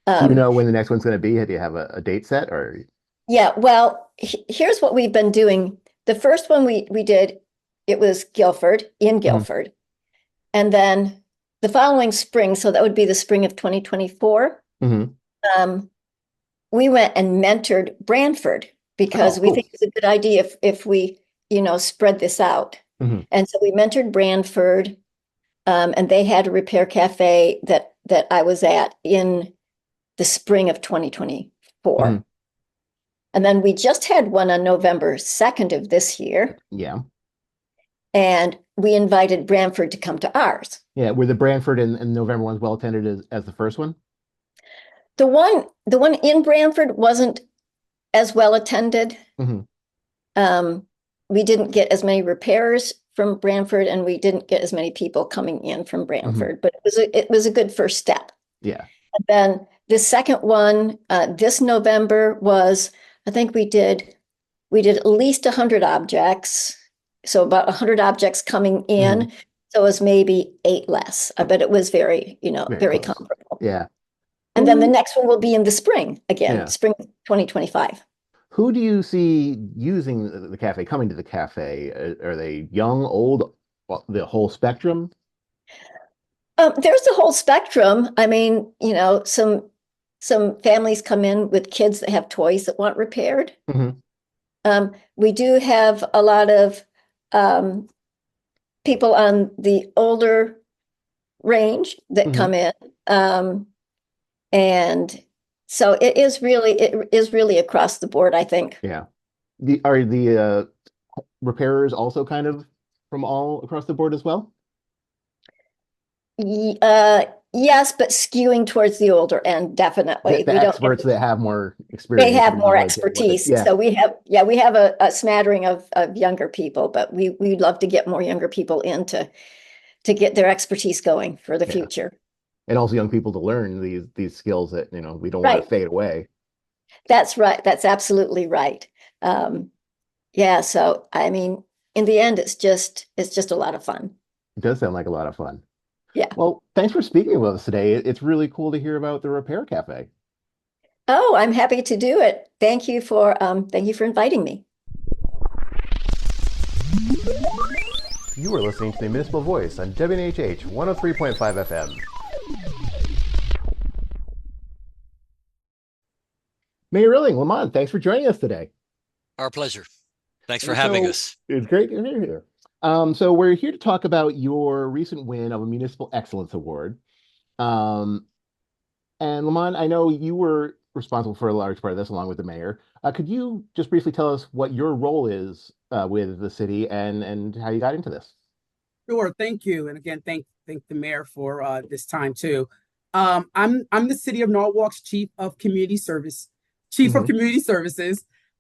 Do you know when the next one's going to be? Do you have a date set or? Yeah, well, here's what we've been doing. The first one we did, it was in Guilford. And then the following spring, so that would be the spring of 2024, we went and mentored Branford because we think it's a good idea if we, spread this out. And so we mentored Branford, and they had a repair cafe that I was at in the spring of 2024. And then we just had one on November 2nd of this year. Yeah. And we invited Branford to come to ours. Yeah. Were the Branford and November ones well attended as the first one? The one in Branford wasn't as well attended. We didn't get as many repairers from Branford, and we didn't get as many people coming in from Branford, but it was a good first step. Yeah. And then the second one, this November was, I think we did at least 100 objects. So about 100 objects coming in. So it was maybe 8 less. I bet it was very comparable. Yeah. And then the next one will be in the spring again, spring 2025. Who do you see using the cafe, coming to the cafe? Are they young, old, the whole spectrum? There's the whole spectrum. I mean, some families come in with kids that have toys that want repaired. We do have a lot of people on the older range that come in. And so it is really across the board, I think. Yeah. Are the repairers also kind of from all across the board as well? Yes, but skewing towards the older end, definitely. The experts that have more experience. They have more expertise. So we have a smattering of younger people, but we'd love to get more younger people in to get their expertise going for the future. And also young people to learn these skills that, we don't want to fade away. That's right. That's absolutely right. So I mean, in the end, it's just a lot of fun. It does sound like a lot of fun. Yeah. Well, thanks for speaking with us today. It's really cool to hear about the Repair Cafe. Oh, I'm happy to do it. Thank you for inviting me. You are listening to the Municipal Voice on WNHH 103.5 FM. Mayor Rilling, Lamont, thanks for joining us today. Our pleasure. Thanks for having us. It's great to hear you. So we're here to talk about your recent win of a Municipal Excellence Award. And Lamont, I know you were responsible for a large part of this along with the mayor. Could you just briefly tell us what your role is with the city and how you got into this? Sure, thank you. And again, thank the mayor for this time too. I'm the City of Norwalk's Chief of Community Services.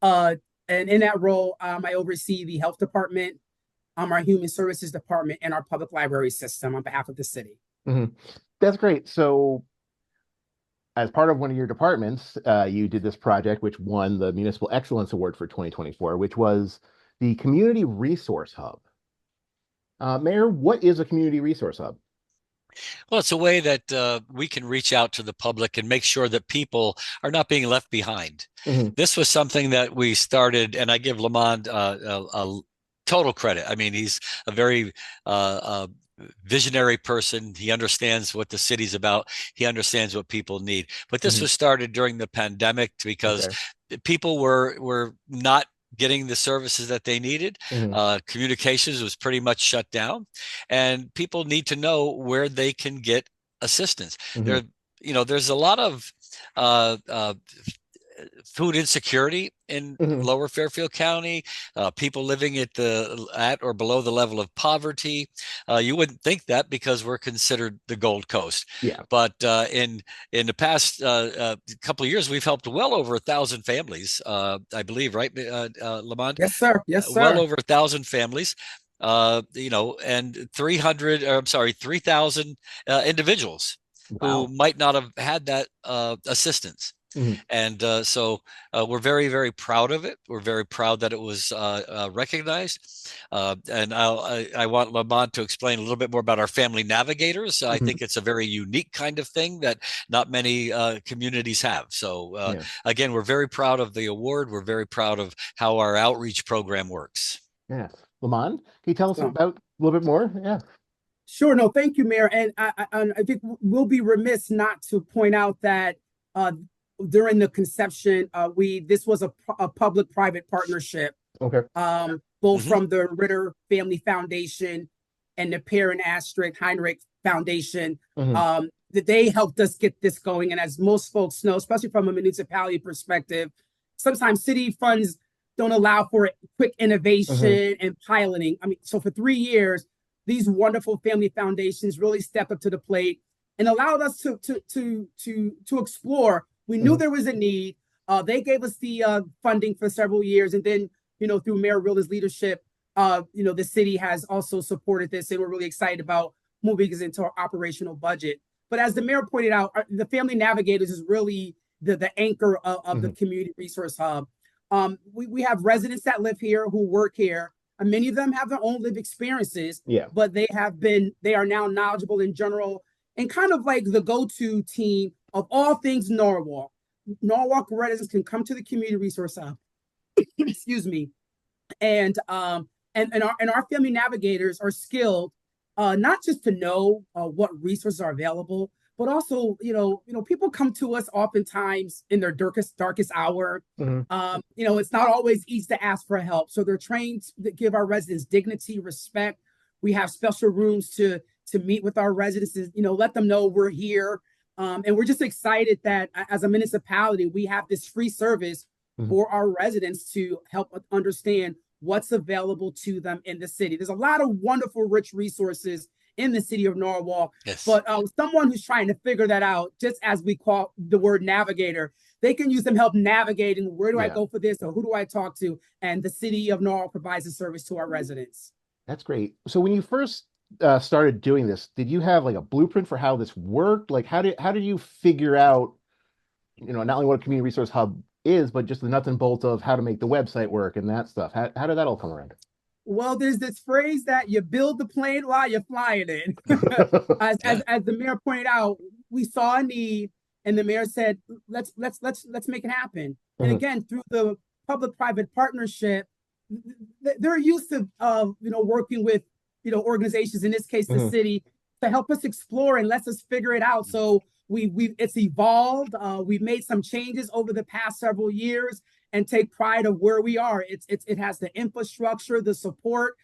And in that role, I oversee the health department, our human services department, and our public library system on behalf of the city. That's great. So as part of one of your departments, you did this project which won the Municipal Excellence Award for 2024, which was the Community Resource Hub. Mayor, what is a Community Resource Hub? Well, it's a way that we can reach out to the public and make sure that people are not being left behind. This was something that we started, and I give Lamont a total credit. I mean, he's a very visionary person. He understands what the city's about. He understands what people need. But this was started during the pandemic because people were not getting the services that they needed. Communications was pretty much shut down, and people need to know where they can get assistance. There's a lot of food insecurity in Lower Fairfield County, people living at or below the level of poverty. You wouldn't think that because we're considered the Gold Coast. But in the past couple of years, we've helped well over 1,000 families, I believe, right, Lamont? Yes, sir. Yes, sir. Well over 1,000 families. And 3,000 individuals who might not have had that assistance. And so we're very, very proud of it. We're very proud that it was recognized. And I want Lamont to explain a little bit more about our family navigators. I think it's a very unique kind of thing that not many communities have. So again, we're very proud of the award. We're very proud of how our outreach program works. Yeah. Lamont, can you tell us about a little bit more? Yeah. Sure. No, thank you, Mayor. And I think we'll be remiss not to point out that during the conception, this was a public-private partnership. Both from the Ritter Family Foundation and the Per and Astrid Heinrich Foundation. That they helped us get this going. And as most folks know, especially from a municipality perspective, sometimes city funds don't allow for quick innovation and piloting. I mean, so for 3 years, these wonderful family foundations really stepped up to the plate and allowed us to explore. We knew there was a need. They gave us the funding for several years. And then, through Mayor Riller's leadership, the city has also supported this. And we're really excited about moving this into our operational budget. But as the mayor pointed out, the Family Navigators is really the anchor of the Community Resource Hub. We have residents that live here who work here. And many of them have their own lived experiences. But they are now knowledgeable in general and kind of like the go-to team of all things Norwalk. Norwalk residents can come to the Community Resource Hub, excuse me, and our family navigators are skilled not just to know what resources are available, but also people come to us oftentimes in their darkest hour. It's not always easy to ask for help, so they're trained to give our residents dignity, respect. We have special rooms to meet with our residents, let them know we're here. And we're just excited that as a municipality, we have this free service for our residents to help understand what's available to them in the city. There's a lot of wonderful, rich resources in the city of Norwalk, but someone who's trying to figure that out, just as we call the word navigator, they can use some help navigating where do I go for this or who do I talk to? And the city of Norwalk provides a service to our residents. That's great. So when you first started doing this, did you have like a blueprint for how this worked? Like how did you figure out, not only what a community resource hub is, but just the nuts and bolts of how to make the website work and that stuff? How did that all come around? Well, there's this phrase that you build the plane while you're flying it. As the mayor pointed out, we saw a need, and the mayor said, let's make it happen. And again, through the public-private partnership, they're used to working with organizations, in this case the city, to help us explore and let us figure it out. So it's evolved. We've made some changes over the past several years and take pride of where we are. It has the infrastructure, the support,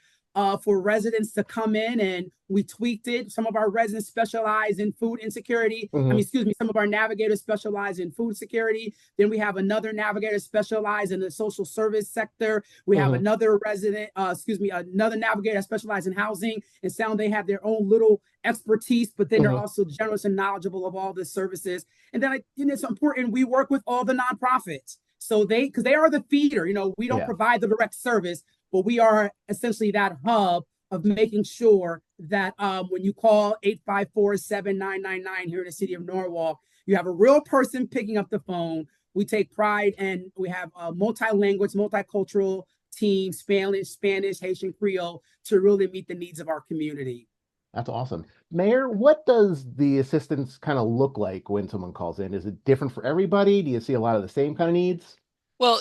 for residents to come in, and we tweaked it. Some of our residents specialize in food insecurity. I mean, excuse me, some of our navigators specialize in food security. Then we have another navigator specialized in the social service sector. We have another another navigator specialized in housing. And sound they have their own little expertise, but then they're also generous and knowledgeable of all the services. And then it's important, we work with all the nonprofits. So because they are the feeder, we don't provide the direct service, but we are essentially that hub of making sure that when you call 854-7999 here in the city of Norwalk, you have a real person picking up the phone. We take pride, and we have a multi-language, multicultural team, Spanish, Haitian, Creole, to really meet the needs of our community. That's awesome. Mayor, what does the assistance kind of look like when someone calls in? Is it different for everybody? Do you see a lot of the same kind of needs? Well,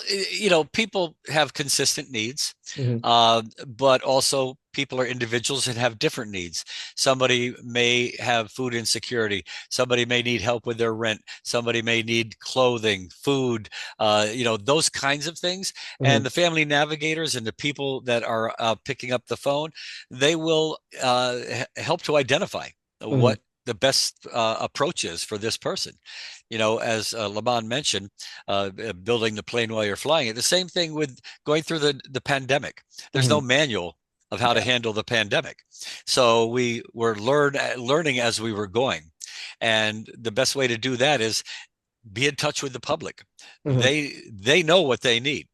people have consistent needs, but also people are individuals and have different needs. Somebody may have food insecurity. Somebody may need help with their rent. Somebody may need clothing, food, those kinds of things. And the family navigators and the people that are picking up the phone, they will help to identify what the best approach is for this person. As Lamont mentioned, building the plane while you're flying it. The same thing with going through the pandemic. There's no manual of how to handle the pandemic. So we were learning as we were going. And the best way to do that is be in touch with the public. They know what they need.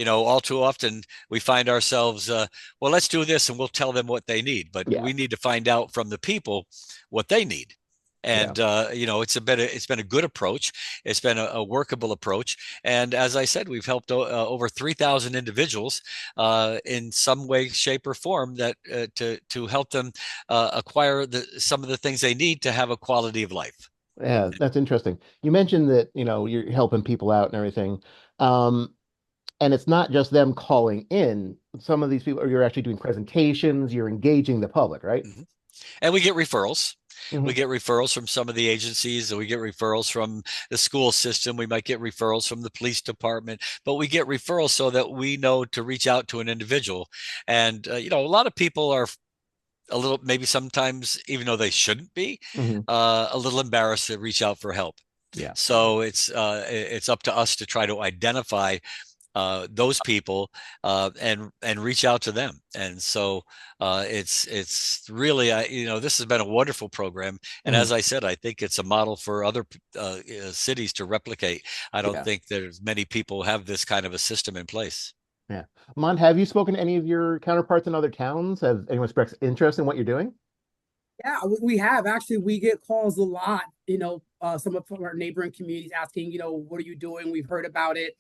All too often we find ourselves, well, let's do this, and we'll tell them what they need. But we need to find out from the people what they need. And, it's been a good approach. It's been a workable approach. And as I said, we've helped over 3,000 individuals in some way, shape, or form that to help them acquire some of the things they need to have a quality of life. Yeah, that's interesting. You mentioned that, you're helping people out and everything. And it's not just them calling in. Some of these people, you're actually doing presentations, you're engaging the public, right? And we get referrals. We get referrals from some of the agencies, and we get referrals from the school system. We might get referrals from the police department, but we get referrals so that we know to reach out to an individual. And, a lot of people are a little, maybe sometimes, even though they shouldn't be, a little embarrassed to reach out for help. Yeah. So it's up to us to try to identify those people and reach out to them. And so it's really, this has been a wonderful program. And as I said, I think it's a model for other cities to replicate. I don't think there's many people have this kind of a system in place. Yeah. Mon, have you spoken to any of your counterparts in other towns? Has anyone expressed interest in what you're doing? Yeah, we have. Actually, we get calls a lot, some of our neighboring communities asking, what are you doing? We've heard about it.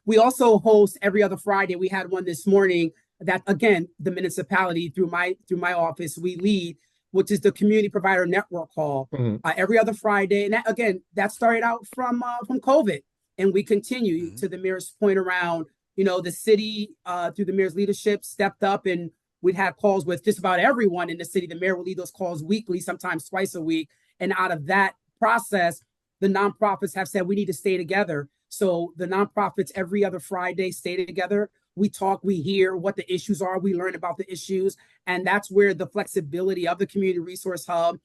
We also host every other Friday. We had one this morning that, again, the municipality through my office, we lead, which is the community provider network call every other Friday. And that started out from COVID, and we continue to the mayor's point around, the city through the mayor's leadership stepped up, and we'd have calls with just about everyone in the city. The mayor will lead those calls weekly, sometimes twice a week. And out of that process, the nonprofits have said we need to stay together. So the nonprofits every other Friday stay together. We talk, we hear what the issues are, we learn about the issues. And that's where the flexibility of the community resource hub,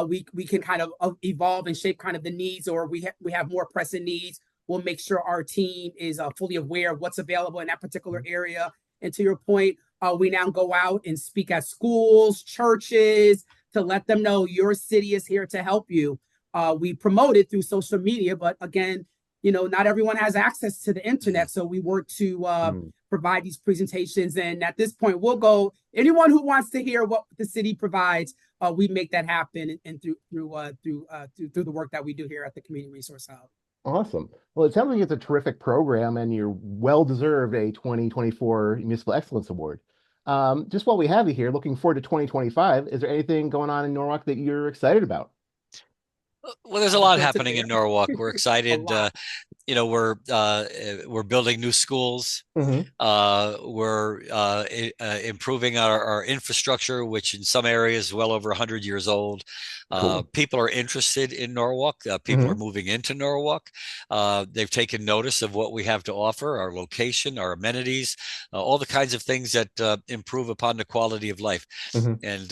we can kind of evolve and shape kind of the needs, or we have more pressing needs. We'll make sure our team is fully aware of what's available in that particular area. And to your point, we now go out and speak at schools, churches, to let them know your city is here to help you. We promote it through social media, but again, not everyone has access to the internet. So we work to provide these presentations. And at this point, we'll go, anyone who wants to hear what the city provides, we make that happen and through the work that we do here at the Community Resource Hub. Awesome. Well, it sounds like it's a terrific program, and you're well-deserved a 2024 Municipal Excellence Award. Just while we have you here, looking forward to 2025, is there anything going on in Norwalk that you're excited about? Well, there's a lot happening in Norwalk. We're excited. we're building new schools. We're improving our infrastructure, which in some areas is well over 100 years old. Cool. People are interested in Norwalk. People are moving into Norwalk. They've taken notice of what we have to offer, our location, our amenities, all the kinds of things that improve upon the quality of life. And,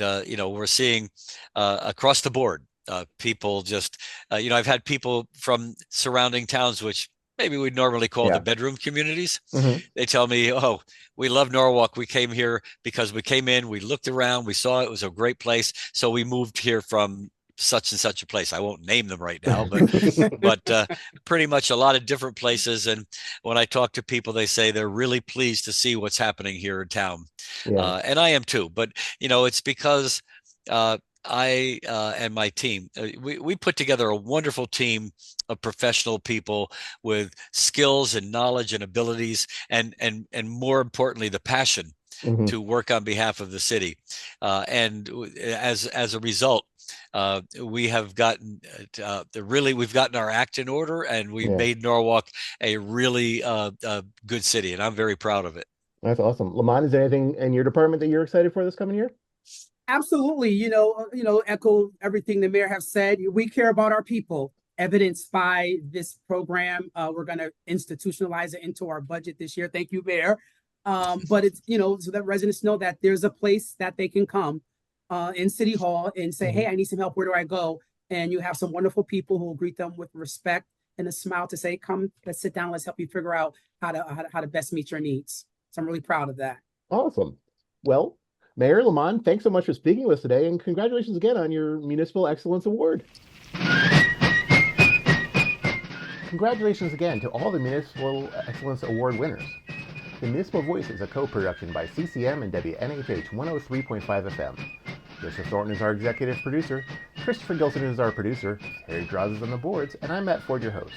we're seeing across the board, people just, I've had people from surrounding towns, which maybe we'd normally call the bedroom communities. They tell me, oh, we love Norwalk. We came here because we came in, we looked around, we saw it was a great place. So we moved here from such and such a place. I won't name them right now, but pretty much a lot of different places. And when I talk to people, they say they're really pleased to see what's happening here in town. And I am too. But, it's because I and my team, we put together a wonderful team of professional people with skills and knowledge and abilities, and more importantly, the passion to work on behalf of the city. And as a result, we have gotten we've gotten our act in order, and we've made Norwalk a really good city, and I'm very proud of it. That's awesome. Lamont, is there anything in your department that you're excited for this coming year? Absolutely. Echo everything the mayor has said. We care about our people, evidenced by this program. We're going to institutionalize it into our budget this year. Thank you, Mayor. But it's, so that residents know that there's a place that they can come in City Hall and say, hey, I need some help. Where do I go? And you have some wonderful people who will greet them with respect and a smile to say, come, let's sit down. Let's help you figure out how to best meet your needs. So I'm really proud of that. Awesome. Well, Mayor Lamont, thanks so much for speaking with us today, and congratulations again on your Municipal Excellence Award. Congratulations again to all the Municipal Excellence Award winners. The Municipal Voice is a co-production by CCM and WNHH 103.5 FM. Joseph Thornton is our executive producer, Christopher Gilson is our producer, Harry Draws is on the boards, and I'm Matt Ford, your host.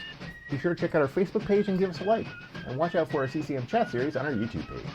Be sure to check out our Facebook page and give us a like, and watch out for our CCM chat series on our YouTube page.